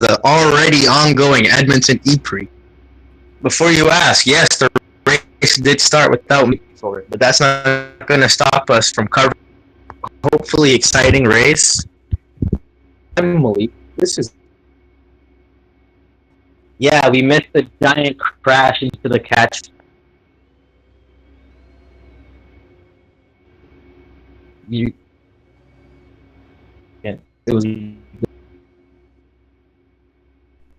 the already ongoing Edmonton E-Prix. Before you ask, yes, the race did start without me for it, but that's not going to stop us from covering a hopefully exciting race. Emily, this is... Yeah, we missed a giant crash into the catch. It was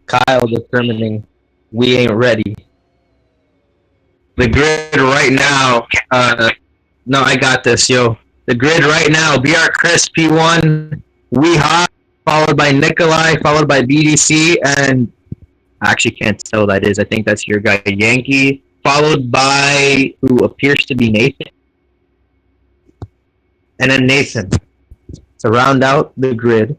Kyle determining we ain't ready. The grid right now, no, I got this, yo. The grid right now, BR Chris P1, We Hot, followed by Nikolai, followed by BDC, and I actually can't tell who that is. I think that's your guy, Yankee, followed by who appears to be Nathan. And then Nathan. To round out the grid,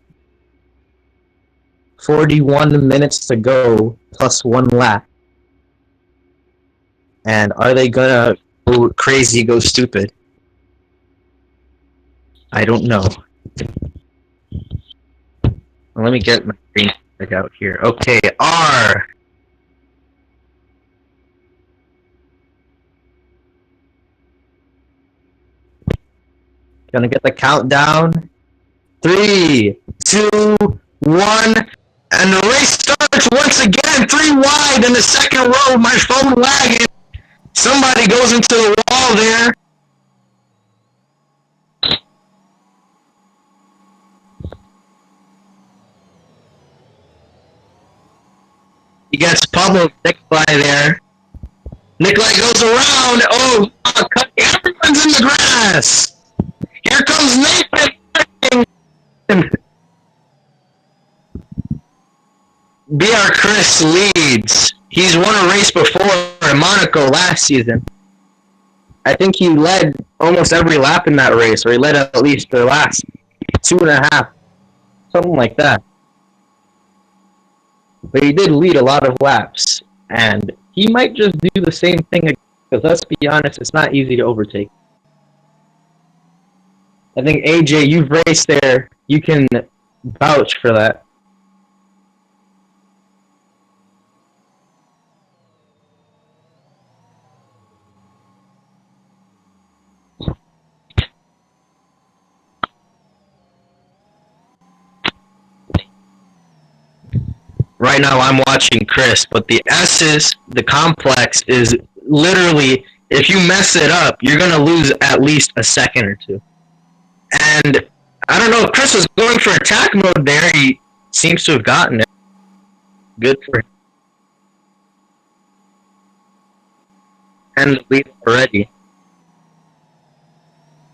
41 minutes to go, plus 1 lap. And are they gonna go crazy, go stupid? I don't know. Well, let me get my screen back out here. Okay, R. Gonna get the countdown. 3, 2, 1, and the race starts once again. 3 wide in the second row. My phone lagging. Somebody goes into the wall there. He gets pummeled. Nikolai there. Nikolai goes around. Oh, everyone's in the grass. Here comes Nathan. BR Chris leads. He's won a race before in Monaco last season. I think he led almost every lap in that race, or he led at least the last 2.5, something like that. But he did lead a lot of laps, and he might just do the same thing again, because let's be honest, it's not easy to overtake. I think, AJ, you've raced there. You can vouch for that. Right now I'm watching Chris, but the S's, the complex is literally, if you mess it up, you're going to lose at least a second or two. And I don't know if Chris was going for attack mode there. He seems to have gotten it. Good for him. And the lead already.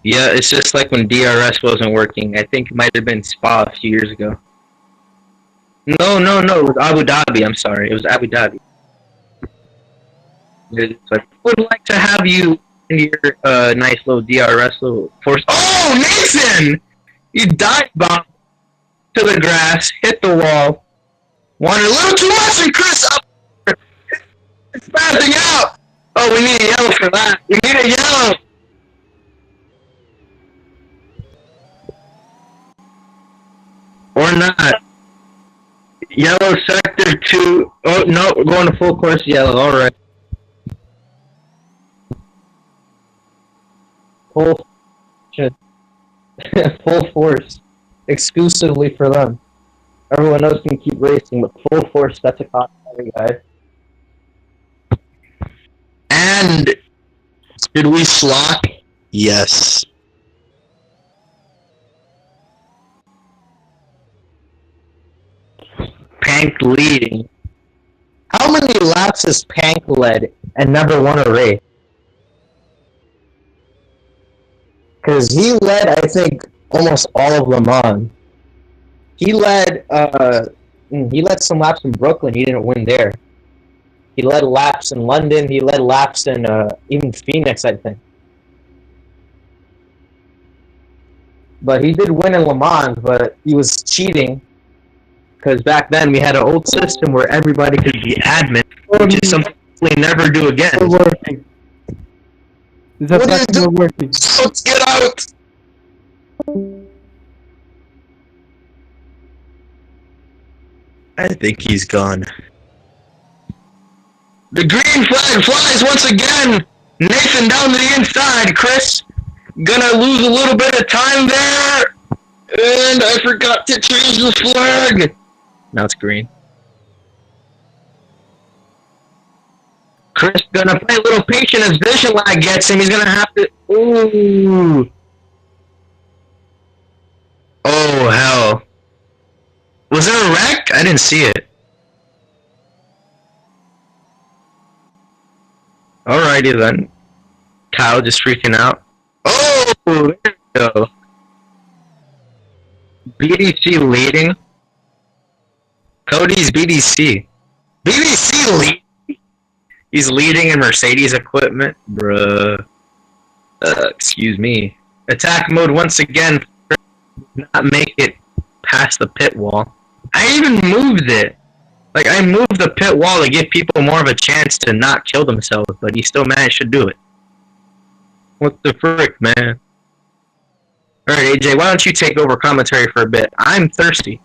Yeah, it's just like when DRS wasn't working. I think it might have been Spa a few years ago. No, it was Abu Dhabi. I'm sorry, it was Abu Dhabi. So I would like to have you in your nice little DRS little force. Oh, Nathan! You dive bomb to the grass, hit the wall. Wanted a little too much, and Chris up. It's passing out. Oh, we need a yellow for that. We need a yellow. Or not. Yellow sector 2. Oh, no, we're going to full course yellow. Alright. Full force. Exclusively for them. Everyone else can keep racing, but full force, that's a cautionary guide. And did we slot? Yes. Pank leading. How many laps has Pank led and never won a race? Because he led, I think, almost all of Le Mans. He led some laps in Brooklyn. He didn't win there. He led laps in London. He led laps in even Phoenix, I think. But he did win in Le Mans, but he was cheating. Because back then we had an old system where everybody could be admin, which is something we never do again. We're working. What are you doing? Working. Let's get out! I think he's gone. The green flag flies once again. Nathan down to the inside. Chris gonna lose a little bit of time there. And I forgot to change the flag. Now it's green. Chris gonna play a little patient as vision lag gets him. He's gonna have to. Ooh. Oh, hell. Was there a wreck? I didn't see it. Alrighty then. Kyle just freaking out. Oh, there we go. BDC leading. Cody's BDC. BDC leading? He's leading in Mercedes equipment? Bruh. Excuse me. Attack mode once again. Not make it past the pit wall. I even moved it. Like, I moved the pit wall to give people more of a chance to not kill themselves, but he still managed to do it. What the frick, man? Alright, AJ, why don't you take over commentary for a bit? I'm thirsty.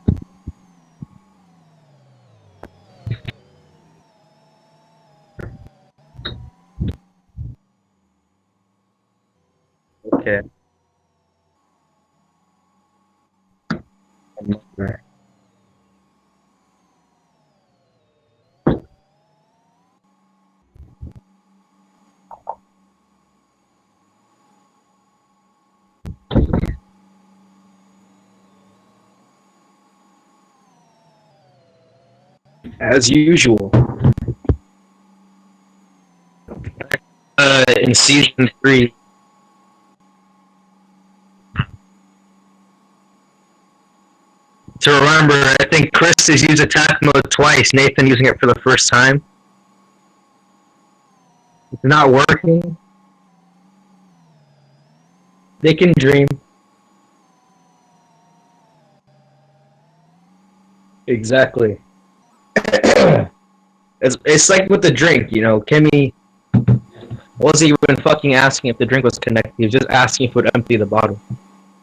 Okay. As usual. In season 3. To remember, I think Chris has used attack mode twice, Nathan using it for the first time. It's not working. They can dream. Exactly. It's like with the drink, you know, Kimmy wasn't even fucking asking if the drink was connected, he was just asking if it would empty the bottle.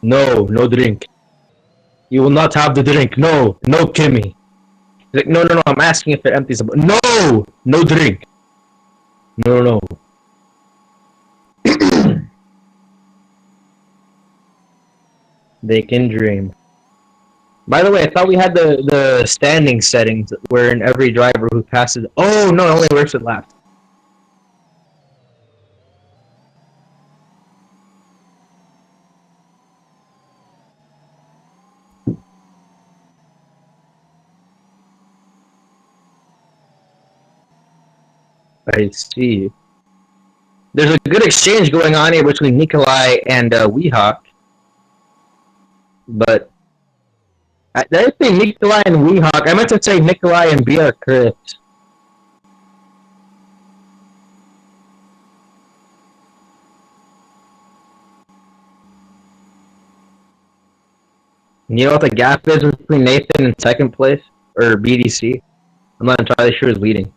No, no drink. You will not have the drink. No, no Kimmy. He's like, no, I'm asking if it empties the bottle. No, no drink. No. They can dream. By the way, I thought we had the standing settings wherein every driver who passes. Oh no, it only works with laps. I see. There's a good exchange going on here between Nikolai and Weehawk. But did I say Nikolai and Weehawk? I meant to say Nikolai and BR Chris. You know what the gap is between Nathan in second place? Or BDC? I'm not entirely sure who's leading.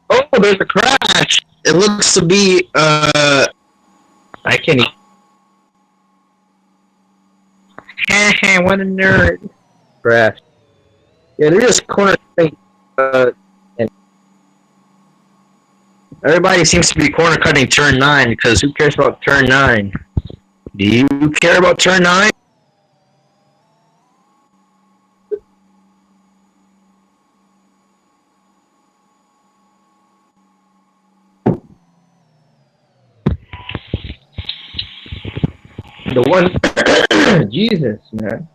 Oh, there's a crash! It looks to be, I can't even... Haha, what a nerd. Crash. Yeah, they're just corner thing, and everybody seems to be corner cutting turn 9, because who cares about turn 9? Do you care about turn 9? The one... Jesus, man.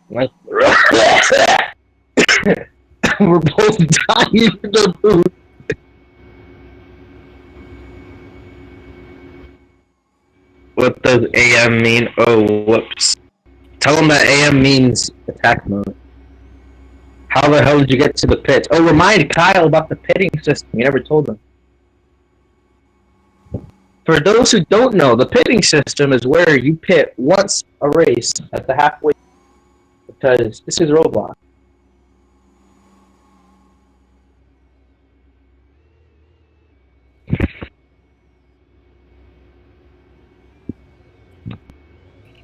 Like... We're both dying in the booth. What does AM mean? Oh, whoops. Tell them that AM means attack mode. How the hell did you get to the pit? Oh, remind Kyle about the pitting system. You never told them. For those who don't know, the pitting system is where you pit once a race at the halfway, because this is Roblox.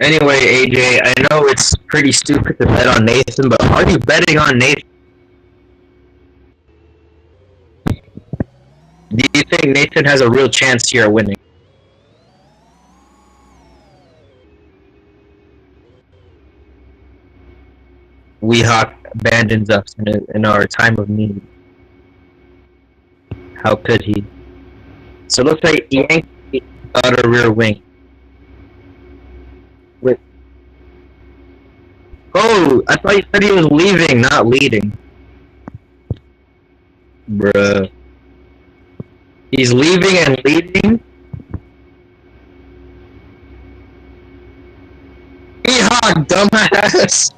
Anyway, AJ, I know it's pretty stupid to bet on Nathan, but are you betting on Nathan? Do you think Nathan has a real chance here of winning? Weehawk abandons us in our time of need. How could he? So it looks like Yankee out a rear wing. Wait. Oh, I thought you said he was leaving, not leading. Bruh. He's leaving and leading? Weehawk, dumbass!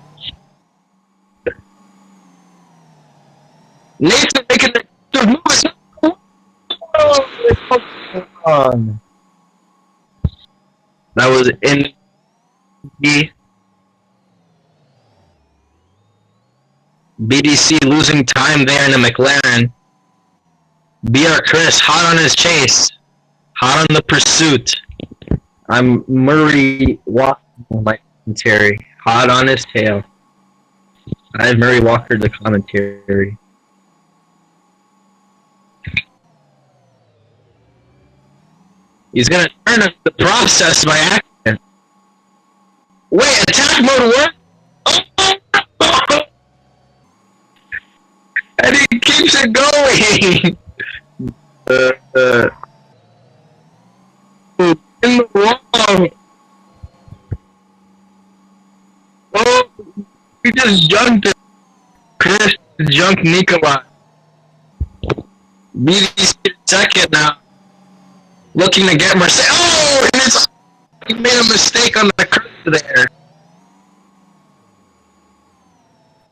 Nathan making the move. Oh, that was in the BDC losing time there in the McLaren. BR Chris hot on his chase, hot on the pursuit. I'm Murray Walker, my commentary, hot on his tail. I have Murray Walker the commentary. He's gonna turn the process by accident. Wait, attack mode what? Oh! And he keeps it going! In the wall! Oh, he just junked it. Chris junked Nikolai. BDC second now. Looking to get Mercedes. Oh, and it's, he made a mistake on the curve there.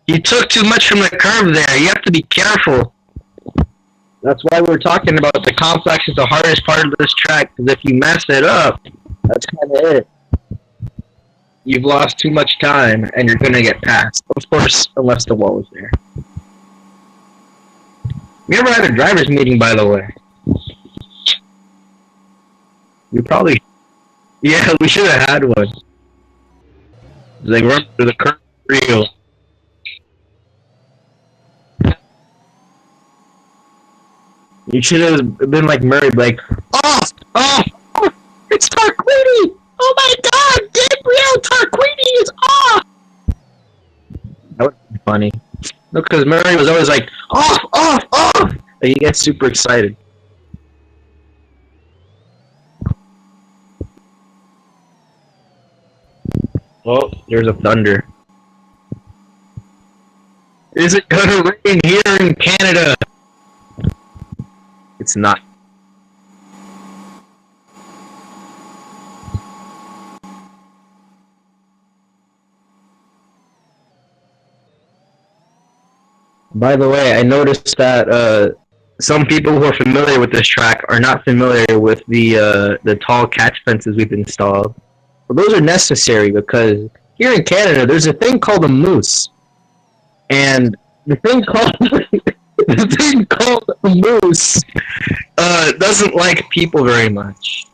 He took too much from the curve there. You have to be careful. That's why we're talking about the complex is the hardest part of this track, because if you mess it up, that's kind of it. You've lost too much time, and you're going to get passed. Of course, unless the wall is there. We never had a driver's meeting, by the way. We probably... Yeah, we should have had one. They run through the curve reel. You should have been like Murray, like, off! Off! Off! It's Tarquini! Oh my god! Gabriel Tarquini is off! That would be funny. No, because Murray was always like, off! Off! Off! And he gets super excited. Oh, there's a thunder. Is it gonna rain here in Canada? It's not. By the way, I noticed that some people who are familiar with this track are not familiar with the tall catch fences we've installed. Well, those are necessary because here in Canada, there's a thing called a moose, and the thing called a moose doesn't like people very much.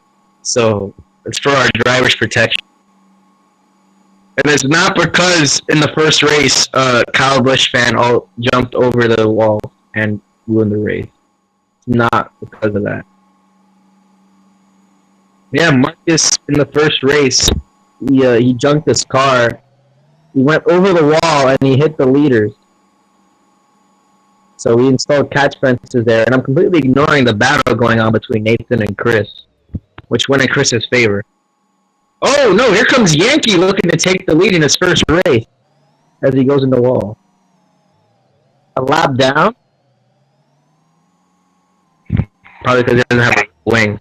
So it's for our driver's protection. And it's not because in the first race, Kyle Busch fan all jumped over the wall and ruined the race. It's not because of that. Yeah, Marcus in the first race, he junked his car. He went over the wall and he hit the leaders. So we installed catch fences there, and I'm completely ignoring the battle going on between Nathan and Chris, which went in Chris's favor. Oh no, here comes Yankee looking to take the lead in his first race as he goes in the wall. A lap down? Probably because he doesn't have a wing.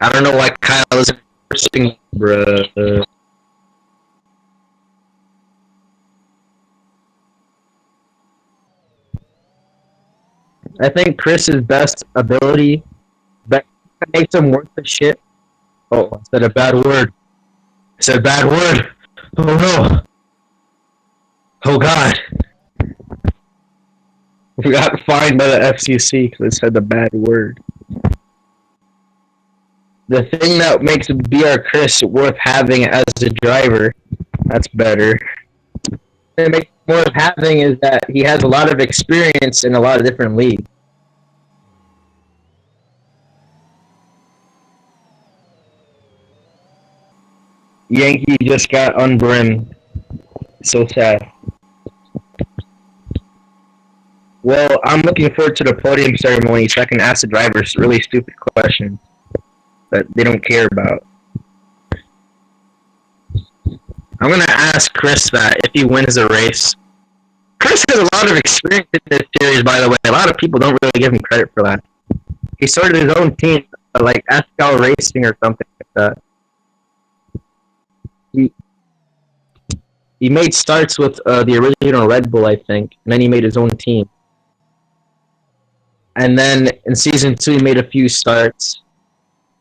I don't know why Kyle isn't forcing, bruh. I think Chris's best ability that makes him worth the shit. Oh, I said a bad word. I said a bad word. Oh no. Oh god. We got fined by the FCC because I said the bad word. The thing that makes BR Chris worth having as a driver, that's better. It makes worth having is that he has a lot of experience in a lot of different leagues. Yankee just got unbrimmed. So sad. Well, I'm looking forward to the podium ceremony so I can ask the drivers really stupid questions that they don't care about. I'm gonna ask Chris that if he wins the race. Chris has a lot of experience in this series, by the way. A lot of people don't really give him credit for that. He started his own team, like Escal Racing or something like that. He made starts with the original Red Bull, I think, and then he made his own team. And then in season 2, he made a few starts.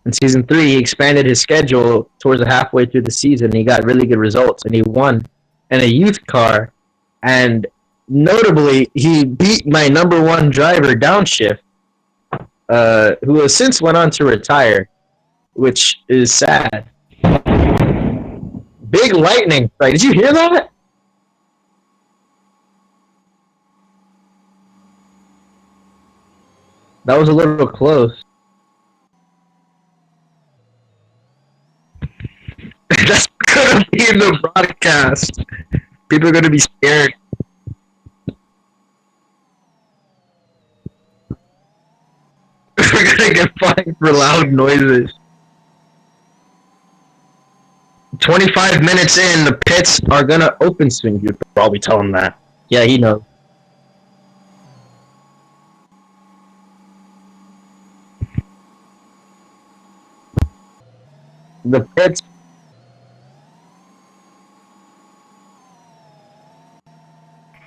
In season 3, he expanded his schedule towards the halfway through the season. And he got really good results, and he won in a youth car. And notably, he beat my number one driver, Downshift, who has since went on to retire, which is sad. Big lightning strike. Did you hear that? That was a little close. That's gonna be in the broadcast. People are gonna be scared. We're gonna get fined for loud noises. 25 minutes in, the pits are gonna open soon. You'd probably tell him that. Yeah, he knows. The pits.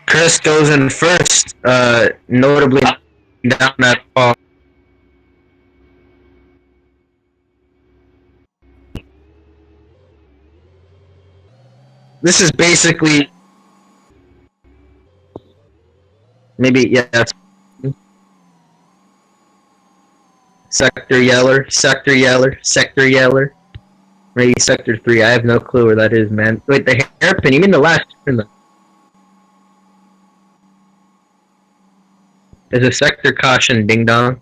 Chris goes in first, notably down that ball. This is basically maybe that's Sector Yeller, Sector Yeller, Sector Yeller. Maybe Sector 3. I have no clue where that is, man. Wait, the hairpin. You mean the last turn? There's a sector caution, ding dong.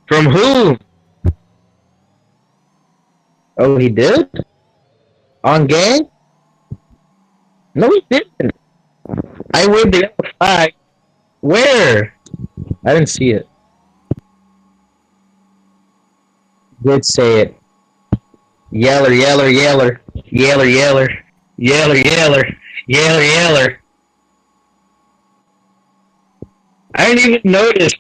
From whom? Oh, he did? On gang? No, he didn't. I waved the yellow flag. Where? I didn't see it. Did say it. Yeller, yeller, yeller. Yeller, yeller. Yeller, yeller. Yeller, yeller. I didn't even notice.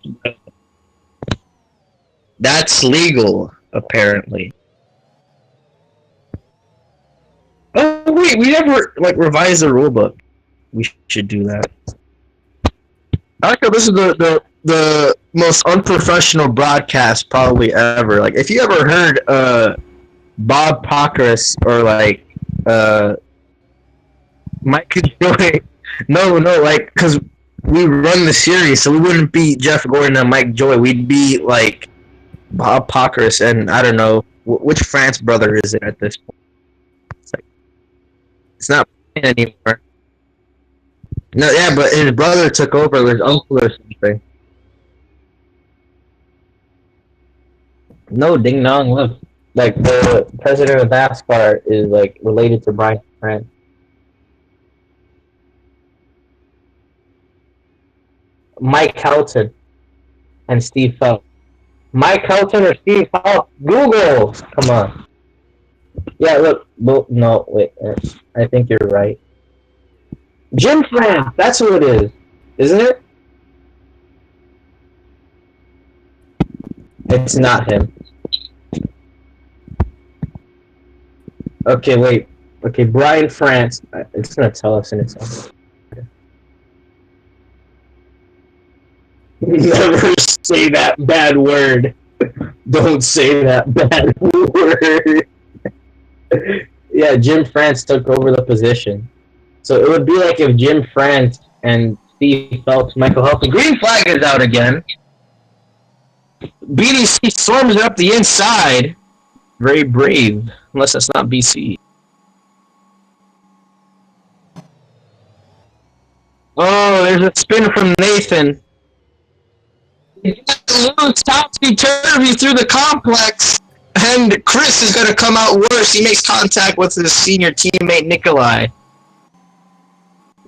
That's legal, apparently. Oh wait, we never revised the rulebook. We should do that. I like how this is the most unprofessional broadcast probably ever. Like, if you ever heard Bob Pockris or Mike Joy, no, because we run the series, so we wouldn't be Jeff Gordon and Mike Joy. We'd be like Bob Pockris and I don't know which France brother is it at this point. It's not anymore. No, yeah, but his brother took over, his uncle or something. No, Ding Dong, look. Like, the president of NASCAR is, related to Brian France. Mike Helton and Steve Phelps. Mike Helton or Steve Phelps? Google! Come on. Yeah, look. No, wait. I think you're right. Jim France, that's who it is. Isn't it? It's not him. Okay, wait. Okay, Brian France. It's going to tell us in its own. Never say that bad word. Don't say that bad word. Yeah, Jim France took over the position. So it would be like if Jim France and Steve Phelps, Michael Helton. Green flag is out again. BDC storms it up the inside. Very brave, unless that's not BC. Oh, there's a spin from Nathan. Loose topsy-turvy through the complex, and Chris is going to come out worse. He makes contact with his senior teammate Nikolai.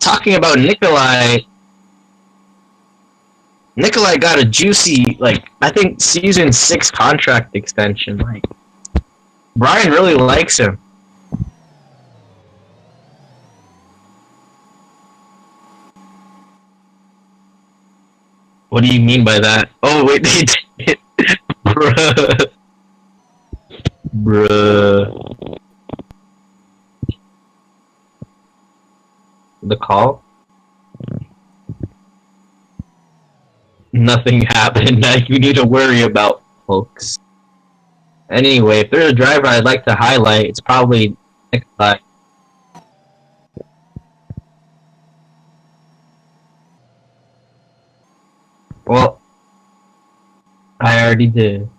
Talking about Nikolai got a juicy, like, I think season 6 contract extension. Like, Brian really likes him. What do you mean by that? Oh, wait, they did. Bruh. Bruh. The call? Nothing happened that you need to worry about, folks. Anyway, if there's a driver I'd like to highlight, it's probably Nikolai. Well, I already did.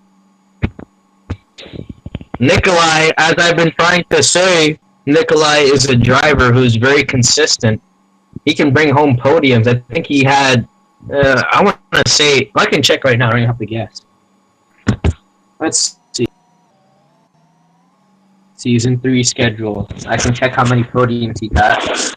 Nikolai, as I've been trying to say, Nikolai is a driver who's very consistent. He can bring home podiums. I think he had, I want to say, I can check right now, I don't even have to guess. Let's see. Season 3 schedule. I can check how many podiums he got.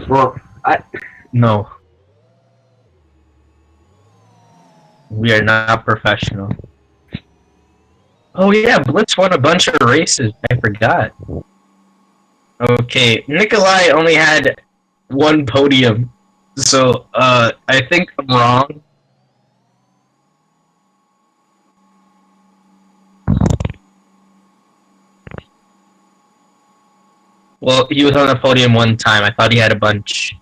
Well, no. We are not professional. Oh yeah, Blitz won a bunch of races. I forgot. Okay, Nikolai only had 1 podium. So, I think I'm wrong. Well, he was on the podium 1 time. I thought he had a bunch.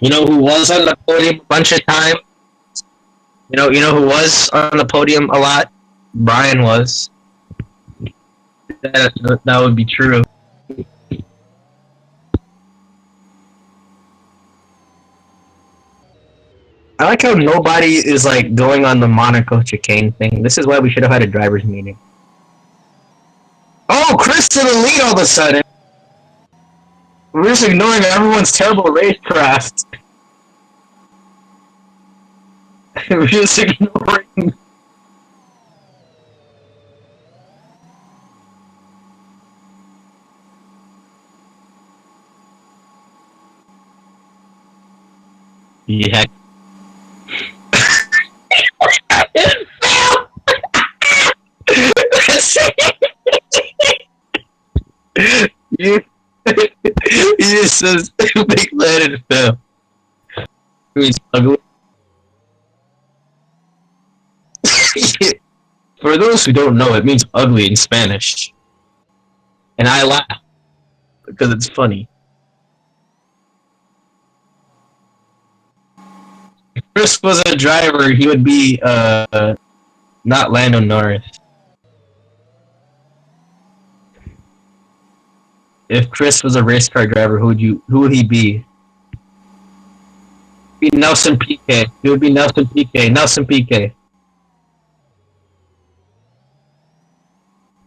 You know who was on the podium a bunch of times? You know who was on the podium a lot? Brian was. That would be true. I like how nobody is like going on the Monaco chicane thing. This is why we should have had a driver's meeting. Oh, Chris to the lead all of a sudden. We're just ignoring everyone's terrible racecraft. We're just ignoring. Yeah. you just so stupid, let it fail. He's ugly. For those who don't know, it means ugly in Spanish. And I laugh because it's funny. If Chris was a driver, he would be not Lando Norris. If Chris was a race car driver, who would he be? He'd be Nelson Piquet. He would be Nelson Piquet. Nelson Piquet.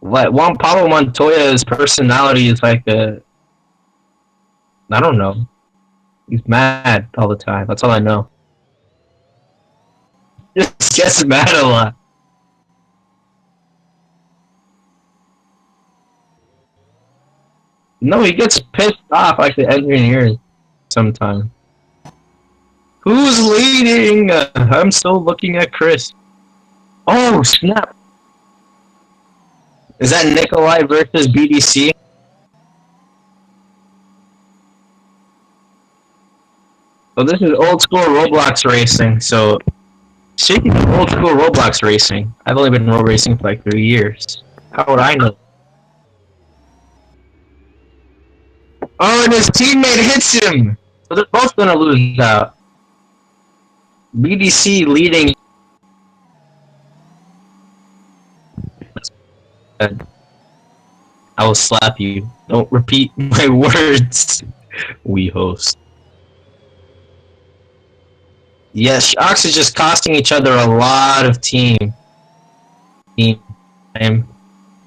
Like Juan Pablo Montoya's personality is like I don't know. He's mad all the time. That's all I know. Just gets mad a lot. No, he gets pissed off like the engineers sometimes. Who's leading? I'm still looking at Chris. Oh, snap. Is that Nikolai versus BDC? So this is old school Roblox racing. So, speaking of old school Roblox racing, I've only been road racing for like 3 years. How would I know? Oh, and his teammate hits him! So they're both gonna lose out. BDC leading. I will slap you. Don't repeat my words. We host. Yes, Sharks are just costing each other a lot of team. Team.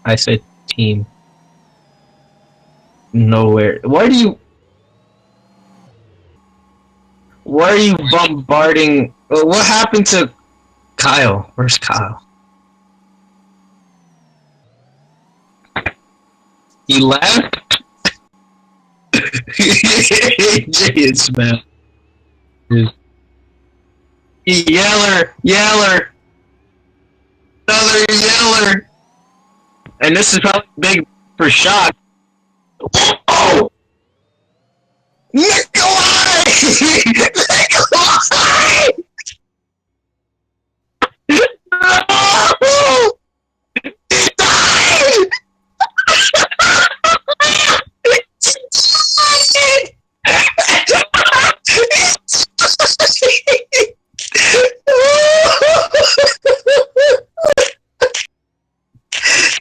I said team. Nowhere. Why are you bombarding? What happened to Kyle? Where's Kyle? He left? Jeez, man. Yeller! Another Yeller! And this is probably big for shot. Oh! Nikolai! Nikolai! No! He died!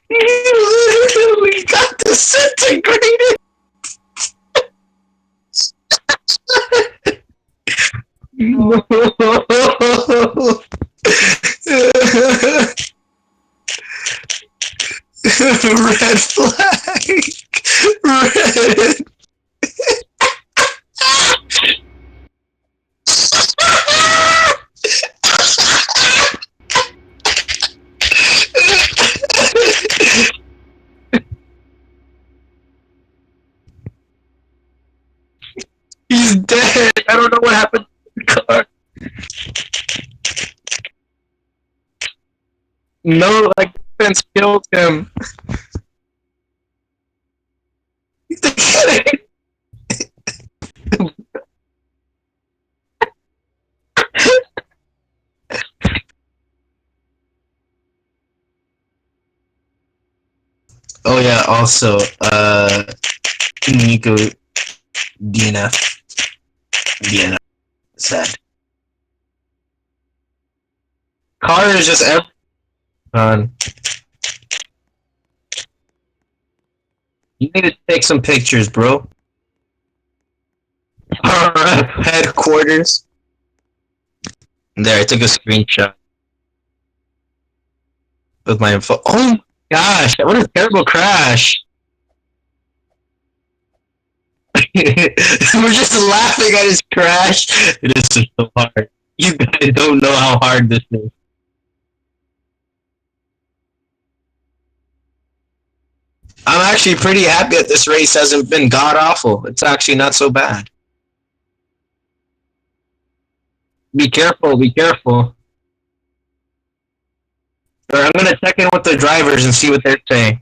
He literally got disintegrated. No. Red flag. Red. He's dead. I don't know what happened to the car. No, like defense killed him. Oh yeah, also, Nico Dina said. Car is just on. You need to take some pictures, bro. RRF headquarters. There, I took a screenshot with my info. Oh my gosh, what a terrible crash. We're just laughing at his crash. It is so hard. You guys don't know how hard this is. I'm actually pretty happy that this race hasn't been god awful. It's actually not so bad. Be careful, be careful. I'm gonna check in with the drivers and see what they're saying.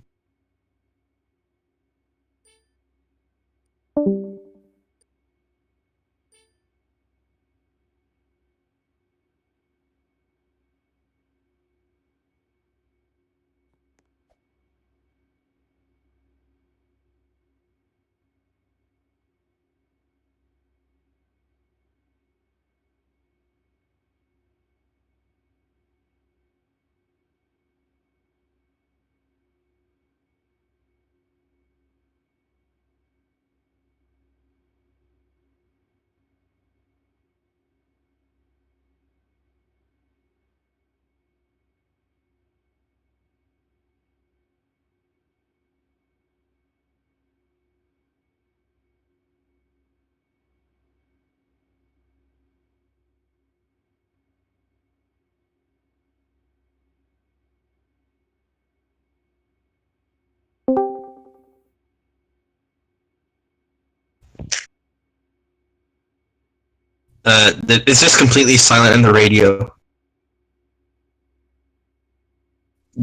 It's just completely silent in the radio.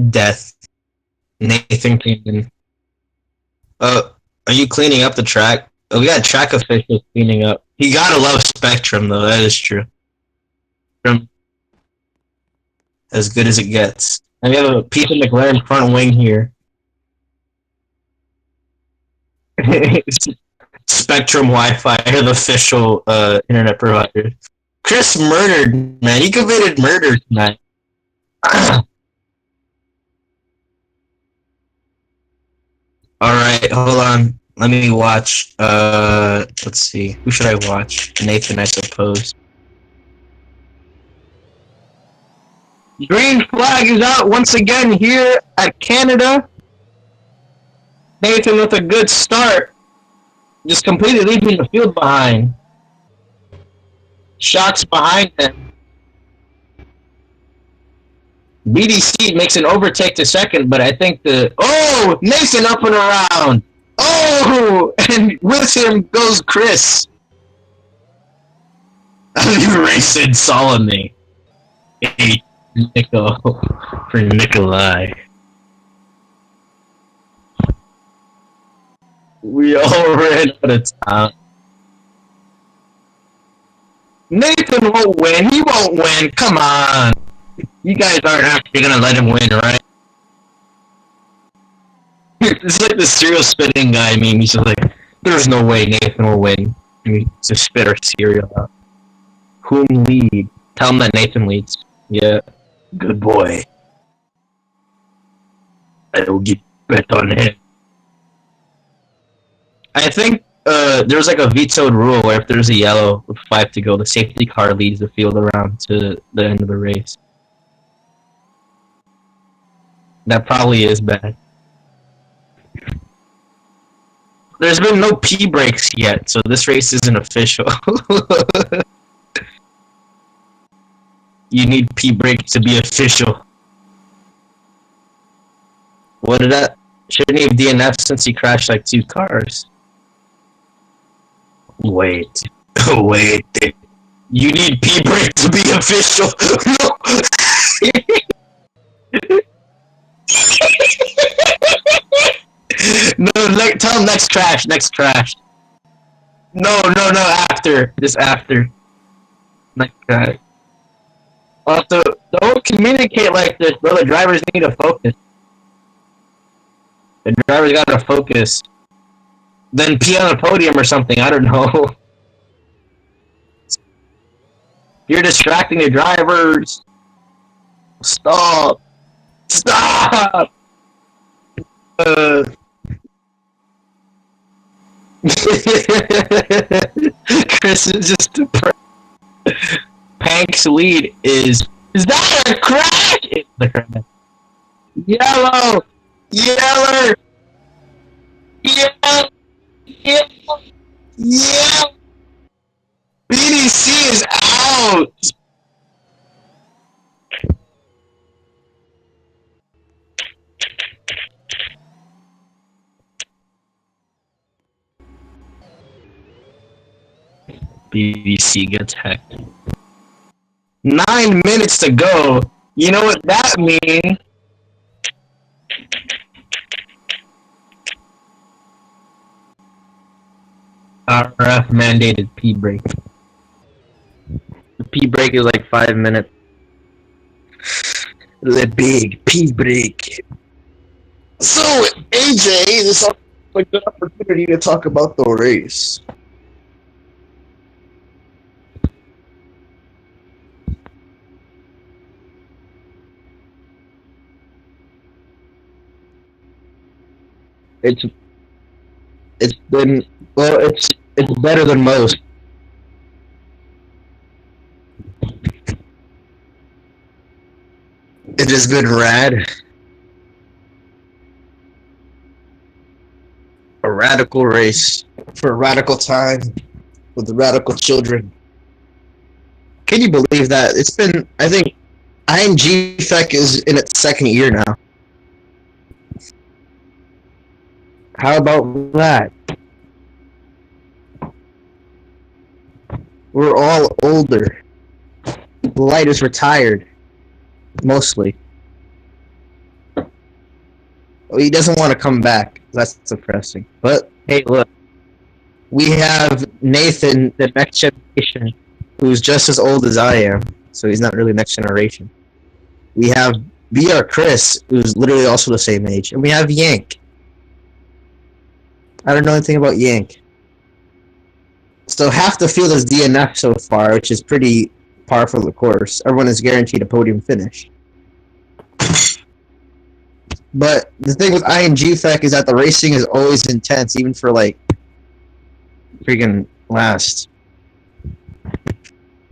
Death. Nathan came in. Are you cleaning up the track? Oh, we got track officials cleaning up. You gotta love Spectrum, though. That is true. Spectrum, as good as it gets. And we have a piece of McLaren front wing here. Spectrum Wi-Fi, the official internet provider. Chris murdered, man. He committed murder tonight. Alright, hold on. Let me watch. Let's see. Who should I watch? Nathan, I suppose. Green flag is out once again here at Canada. Nathan with a good start. Just completely leaving the field behind. Shots behind him. BDC makes an overtake to second, but I think Nathan up and around. Oh, and with him goes Chris. Racing Solomon. Hey, Nico for Nikolai. We all ran out of time. Nathan won't win. He won't win. Come on. You guys aren't actually gonna let him win, right? It's like the cereal spitting guy meme. He's just like, there's no way Nathan will win. And he just spit our cereal out. Whom lead? Tell him that Nathan leads. Yeah. Good boy. I will get bet on him. I think there's like a vetoed rule where if there's a yellow with 5 to go, the safety car leads the field around to the end of the race. That probably is bad. There's been no P breaks yet, so this race isn't official. You need P break to be official. What did that? Shouldn't he have DNF since he crashed like 2 cars? Wait. Wait. You need P break to be official. No. No, tell him next crash. No, after. Just after. Next crash. Also, don't communicate like this, bro. The drivers need to focus. The drivers gotta focus. Then pee on the podium or something, I don't know. You're distracting the drivers. Stop. Chris is just depressed. Pank's lead is that a crash? It's the crash. Yellow! BDC is out! BDC gets hacked. 9 minutes to go. You know what that means? RRF mandated P break. The P break is like 5 minutes. The big P break. So, AJ, this is a good opportunity to talk about the race. It's better than most. It has been rad. A radical race for a radical time with the radical children. Can you believe that? It's been, I think, INGFEC is in its 2nd year now. How about that? We're all older. The light is retired. Mostly. Well, he doesn't want to come back. That's depressing. But, hey, look. We have Nathan, the next generation, who's just as old as I am. So he's not really next generation. We have BR Chris, who's literally also the same age. And we have Yank. I don't know anything about Yank. So half the field is DNF so far, which is pretty par for the course. Everyone is guaranteed a podium finish. But the thing with INGFEC is that the racing is always intense, even for like freaking last.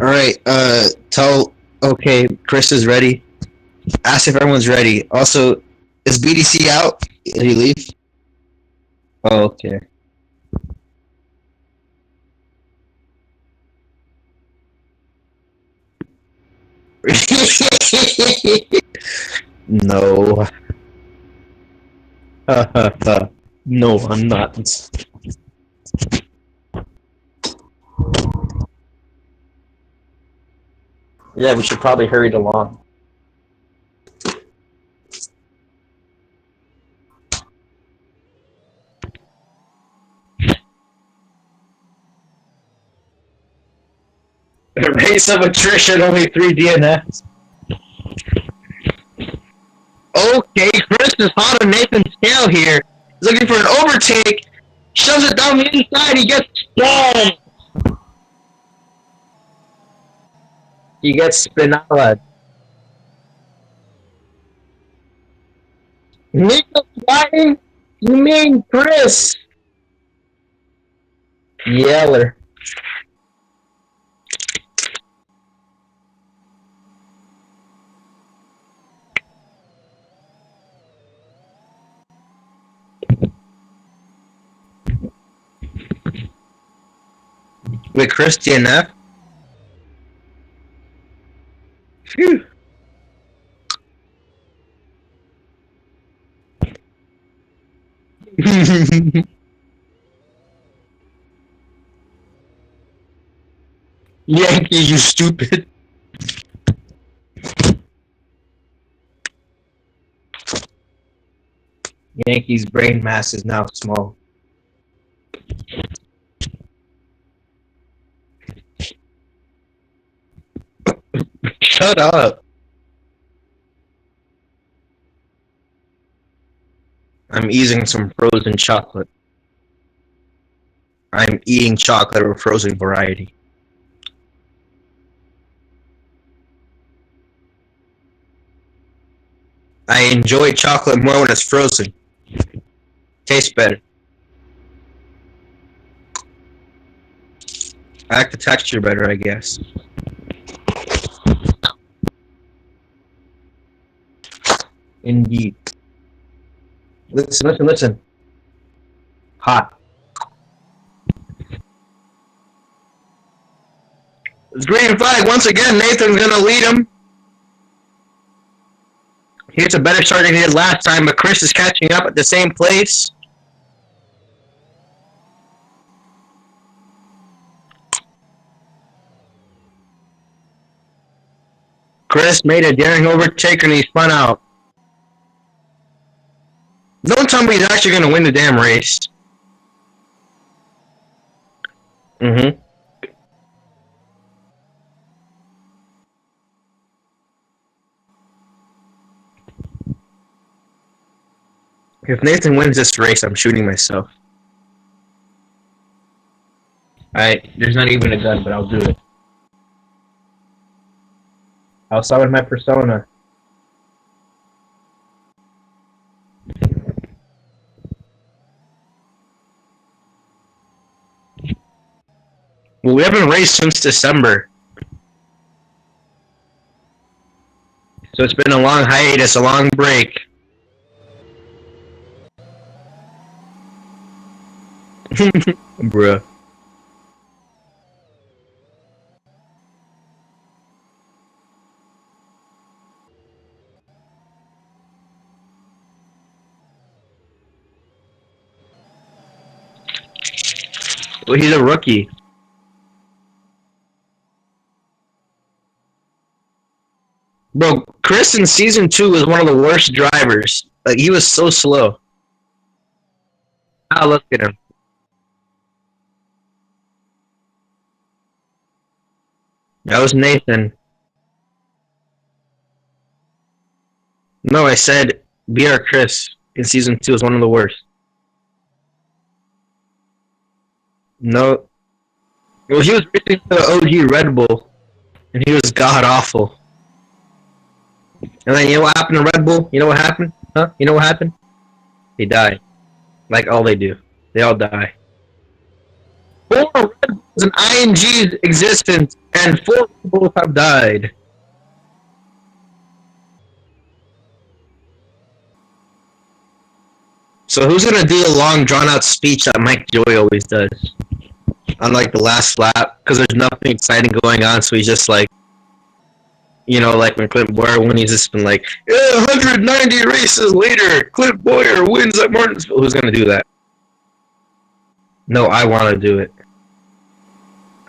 All right, okay, Chris is ready. Ask if everyone's ready. Also, is BDC out? Did he leave? Oh, okay. No. No, I'm not. Yeah, we should probably hurry it along. Race of attrition, only 3 DNFs. Okay, Chris is hot on Nathan's tail here. He's looking for an overtake. Shoves it down the inside. He gets spun. He gets spinala. Nicholas Whiting? You mean Chris? Yeller. With Chris DNF? Phew. Yankees, you stupid. Yankees' brain mass is now small. Shut up. I'm eating some frozen chocolate. I'm eating chocolate of frozen variety. I enjoy chocolate more when it's frozen. Tastes better. I like the texture better, I guess. Indeed. Listen. Hot. Green flag once again. Nathan's gonna lead him. He gets a better start than he did last time, but Chris is catching up at the same place. Chris made a daring overtake and he spun out. Don't tell me he's actually going to win the damn race. Mm-hmm. If Nathan wins this race, I'm shooting myself. Alright, there's not even a gun, but I'll do it. I'll summon my persona. Well, we haven't raced since December. So it's been a long hiatus, a long break. Bruh. Well, he's a rookie. Bro, Chris in season 2 was one of the worst drivers. Like, he was so slow. Ah, look at him. That was Nathan. No, I said BR Chris in season 2 was one of the worst. No. Well, he was racing the OG Red Bull, and he was god awful. And then you know what happened to Red Bull? You know what happened? Huh? You know what happened? He died. Like all they do. They all die. 4 Red Bulls in ING's existence, and 4 Red Bulls have died. So who's gonna do the long, drawn-out speech that Mike Joy always does? On like the last lap, because there's nothing exciting going on, so he's just like, you know, like when Clint Boyer, when he's just been like, yeah, 190 races later, Clint Boyer wins at Martinsville. Who's gonna do that? No, I want to do it.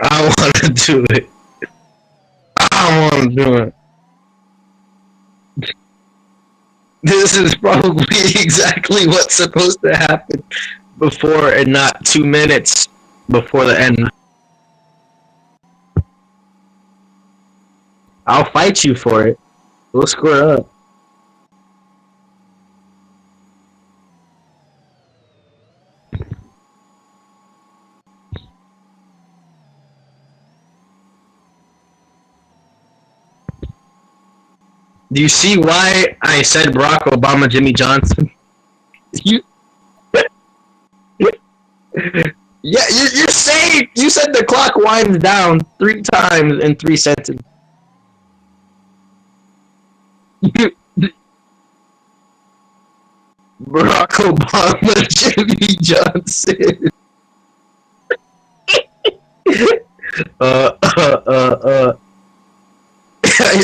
I want to do it. I want to do it. This is probably exactly what's supposed to happen before, and not 2 minutes before the end. I'll fight you for it. We'll square up. Do you see why I said Barack Obama, Jimmy Johnson? You, yeah, you're saying, you said the clock winds down 3 times in 3 sentences. Barack Obama, Jimmy Johnson.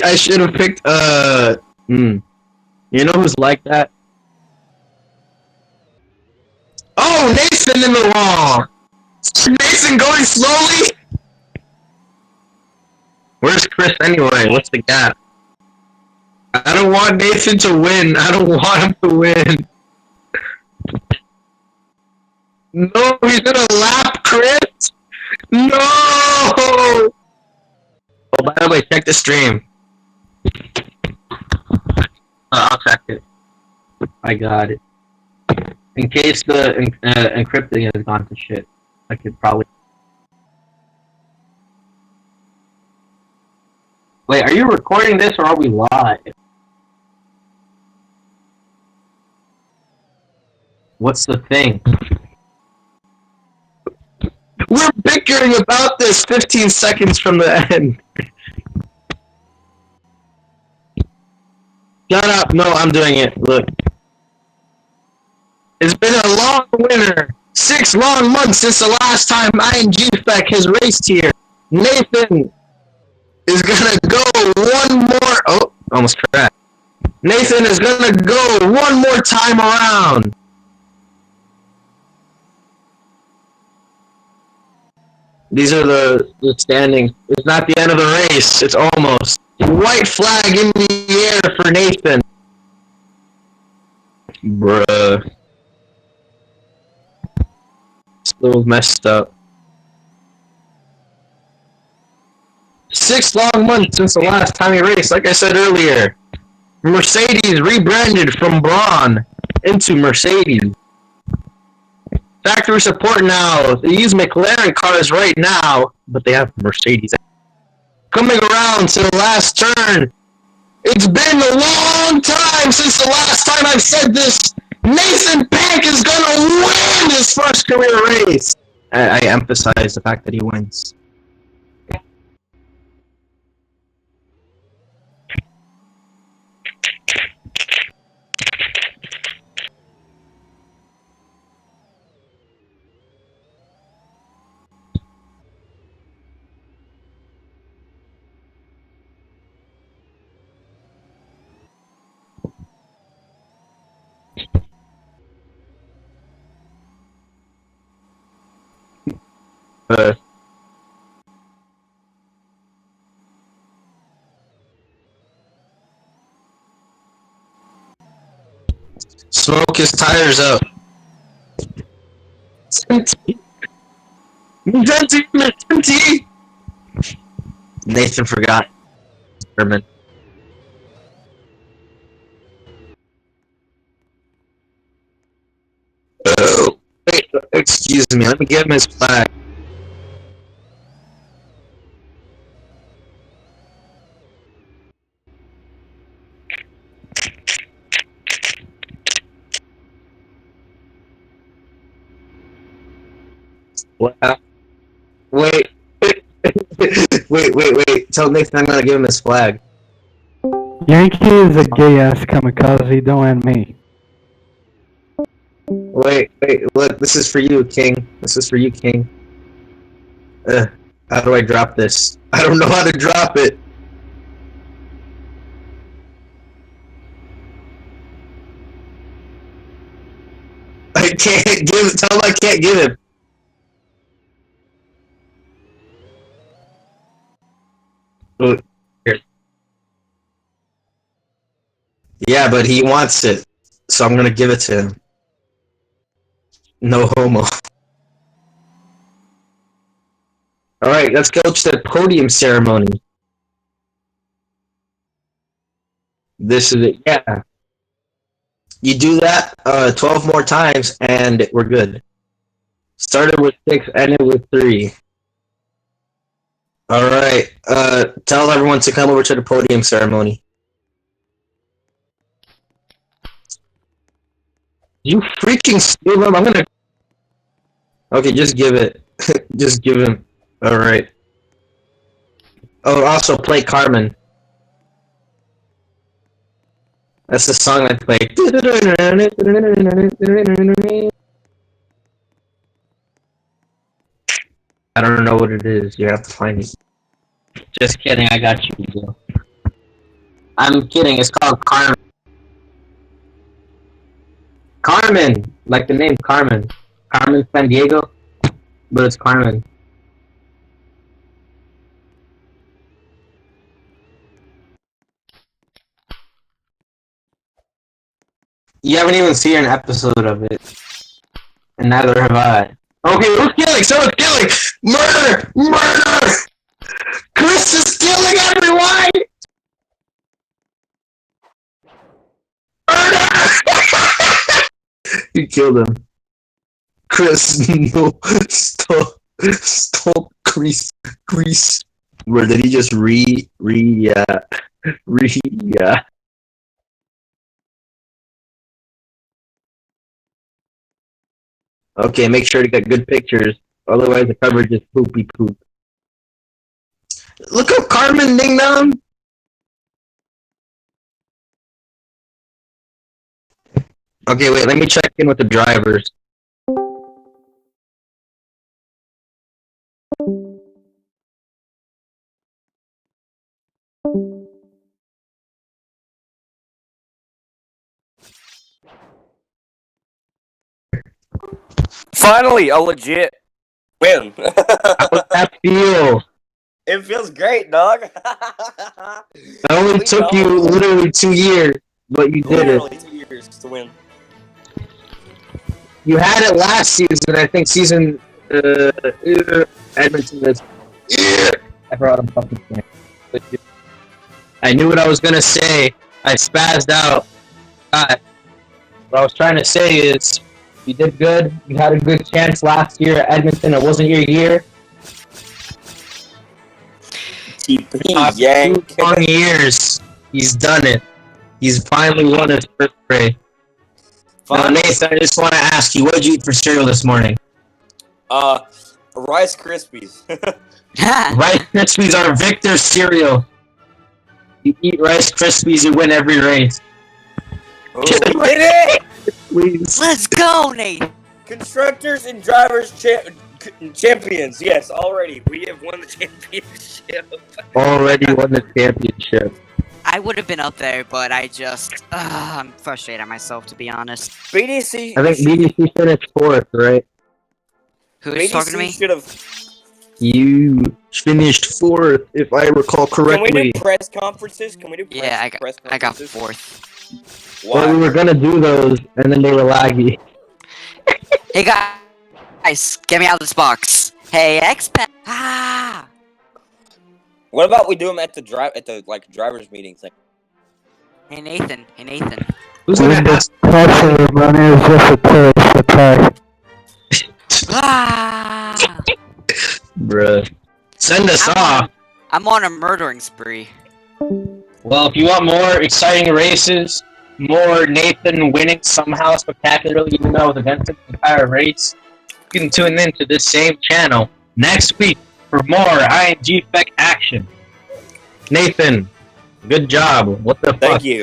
I should have picked, you know who's like that? Oh, Nathan in the wall! Nathan going slowly? Where's Chris anyway? What's the gap? I don't want Nathan to win. I don't want him to win. No, he's gonna lap Chris? No! Oh, by the way, check the stream. I'll check it. I got it. In case the encrypting has gone to shit, I could probably. Wait, are you recording this or are we live? What's the thing? We're bickering about this 15 seconds from the end. Shut up. No, I'm doing it. Look. It's been a long winter. 6 long months since the last time INGFEC has raced here. Nathan is gonna go one more. Oh, almost crashed. Nathan is gonna go one more time around. These are the standings. It's not the end of the race. It's almost. White flag in the air for Nathan. Bruh. Still messed up. 6 long months since the last time he raced, like I said earlier. Mercedes rebranded from Braun into Mercedes. Factory support now. They use McLaren cars right now, but they have Mercedes. Coming around to the last turn. It's been a long time since the last time I've said this. Nathan Peck is gonna win his first career race. I emphasize the fact that he wins. Smoke his tires out. 20. Nathan forgot. Herman. Oh, wait, excuse me. Let me get him his flag. What? Wait. wait. Tell Nathan I'm gonna give him his flag. Yankee is a gay ass kamikaze, don't end me. Wait, look, this is for you, King. This is for you, King. How do I drop this? I don't know how to drop it. I can't give. Tell him I can't give him. Look, here. Yeah, but he wants it, so I'm gonna give it to him. No homo. All right, let's go to the podium ceremony. This is it. Yeah. You do that 12 more times, and we're good. Started with 6, ended with 3. All right. Tell everyone to come over to the podium ceremony. You freaking steal him! I'm gonna. Okay, just give it. Just give him. All right. Oh, also play Carmen. That's the song I play. I don't know what it is. You have to find it. Just kidding. I got you, bro. I'm kidding. It's called Carmen. Carmen, like the name Carmen. Carmen San Diego, but it's Carmen. You haven't even seen an episode of it, and neither have I. Okay, who's killing? Someone's killing! Murder! Murder! Chris is killing everyone! Murder! You killed him. Chris, no, stop, Grease. Where did he just Okay, make sure to get good pictures, otherwise the coverage is poopy poop. Look up Carmen Ding Dong! Okay, wait, let me check in with the drivers. Finally, a legit win. How does that feel? It feels great, dog. It only took you literally 2 years, but you did literally it. 2 years to win. You had it last season, I think season Edmonton is. I forgot I'm fucking saying. I knew what I was gonna say. I spazzed out. God. What I was trying to say is, you did good. You had a good chance last year at Edmonton. It wasn't your year. Yank. 2 long years. He's done it. He's finally won his first grade. Now, Nathan, I just want to ask you, what did you eat for cereal this morning? Rice Krispies. Rice Krispies are Victor's cereal. You eat Rice Krispies, you win every race. Oh, we did it! Please. Let's go, Nate! Constructors and drivers champions. Yes, already. We have won the championship. Already won the championship. I would have been up there, but I'm frustrated at myself, to be honest. BDC. I think BDC finished 4th, right? Who's talking to me? Should have. You finished 4th, if I recall correctly. Can we do press conferences? Can we do press, Yeah, press I got conferences? 4th. Why? Well, we were gonna do those, and then they were laggy. Hey guys, get me out of this box. Hey, expat. Ah! What about we do them at the drivers meeting thing? Hey Nathan. Who's gonna ask? Pressure money is just a terrorist attack. Ah! Bruh. Send us off. I'm on a murdering spree. Well, if you want more exciting races, more Nathan winning somehow spectacularly, even though it was against the entire race, You can tune in to this same channel next week for more INGFEC action. Nathan, good job. What the fuck? Thank you.